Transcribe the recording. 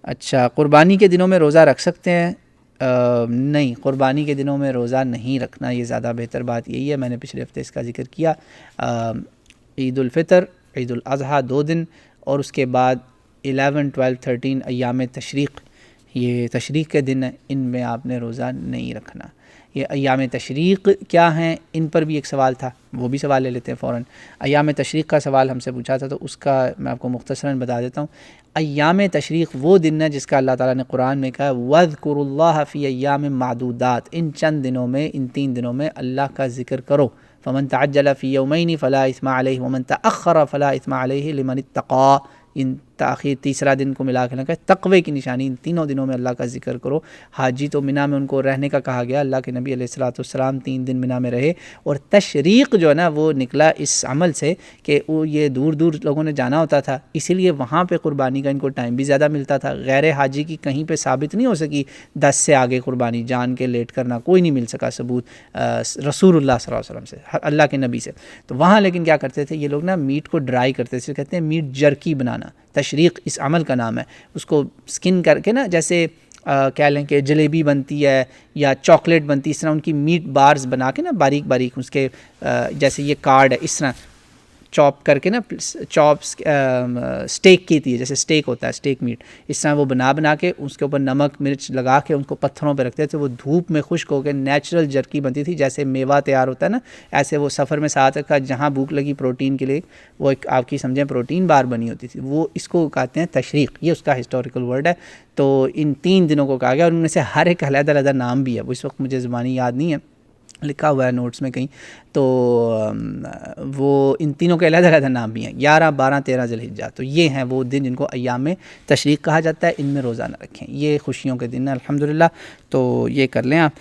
اچھا، قربانی کے دنوں میں روزہ رکھ سکتے ہیں؟ نہیں، قربانی کے دنوں میں روزہ نہیں رکھنا، یہ زیادہ بہتر بات یہی ہے، میں نے پچھلے ہفتے اس کا ذکر کیا۔ عید الفطر، عید الاضحیٰ 2 دن، اور اس کے بعد 11، 12، 13 ایام تشریق، یہ تشریق کے دن ہیں، ان میں آپ نے روزہ نہیں رکھنا۔ یہ ایام تشریق کیا ہیں، ان پر بھی ایک سوال تھا، وہ بھی سوال لے لیتے ہیں فوراً۔ ایام تشریق کا سوال ہم سے پوچھا تھا، تو اس کا میں آپ کو مختصراً بتا دیتا ہوں۔ ایام تشریق وہ دن ہے جس کا اللہ تعالیٰ نے قرآن میں کہا وَاذْكُرُوا اللَّهَ فِي أَيَّامٍ مَّعْدُودَاتٍ، ان چند دنوں میں، ان 3 دنوں میں اللہ کا ذکر کرو۔ فَمَن تَعَجَّلَ فِي يَوْمَيْنِ فَلَا إِثْمَ عَلَيْهِ وَمَن تَأَخَّرَ فَلَا إِثْمَ عَلَيْهِ لِمَنِ اتَّقَىٰ، ان تاخیر تیسرا دن کو ملا کے لگا تقوی کی نشانی، ان تینوں دنوں میں اللہ کا ذکر کرو۔ حاجی تو منا میں ان کو رہنے کا کہا گیا، اللہ کے نبی علیہ الصلوۃ والسلام 3 دن منا میں رہے، اور تشریق جو ہے نا وہ نکلا اس عمل سے کہ وہ یہ دور دور لوگوں نے جانا ہوتا تھا، اسی لیے وہاں پہ قربانی کا ان کو ٹائم بھی زیادہ ملتا تھا۔ غیر حاجی کی کہیں پہ ثابت نہیں ہو سکی 10 سے آگے قربانی جان کے لیٹ کرنا، کوئی نہیں مل سکا ثبوت رسول اللہ صلی اللہ علیہ وسلم سے، اللہ کے نبی سے۔ تو وہاں لیکن کیا کرتے تھے یہ لوگ نا، میٹ کو ڈرائی کرتے تھے، کہتے ہیں میٹ جرکی بنانا، تشریق اس عمل کا نام ہے۔ اس کو سکن کر کے نا، جیسے کہہ لیں کہ جلیبی بنتی ہے یا چاکلیٹ بنتی ہے، اس طرح ان کی میٹ بارز بنا کے نا، باریک باریک اس کے جیسے یہ کارڈ ہے اس طرح چاپ کر کے نا، چاپس سٹیک کی تھی، جیسے سٹیک ہوتا ہے سٹیک میٹ، اس طرح وہ بنا کے اس کے اوپر نمک مرچ لگا کے ان کو پتھروں پہ رکھتے تھے، وہ دھوپ میں خشک ہو کے نیچرل جرکی بنتی تھی، جیسے میوہ تیار ہوتا ہے نا، ایسے وہ سفر میں ساتھ رکھا، جہاں بھوک لگی پروٹین کے لیے، وہ ایک آپ کی سمجھیں پروٹین بار بنی ہوتی تھی، وہ اس کو کہتے ہیں تشریق، یہ اس کا ہسٹوریکل ورڈ ہے۔ تو ان 3 دنوں کو کہا گیا، اور ان میں سے ہر ایک علیحدہ علیحدہ نام بھی ہے، وہ اس وقت مجھے زبانی یاد نہیں ہے، لکھا ہوا ہے نوٹس میں کہیں، تو وہ ان تینوں کے علیحدہ علیحدہ نام بھی ہیں، 11، 12، 13 ذی الحجہ، تو یہ ہیں وہ دن جن کو ایام تشریق کہا جاتا ہے، ان میں روزہ نہ رکھیں، یہ خوشیوں کے دن ہیں الحمدللہ، تو یہ کر لیں آپ۔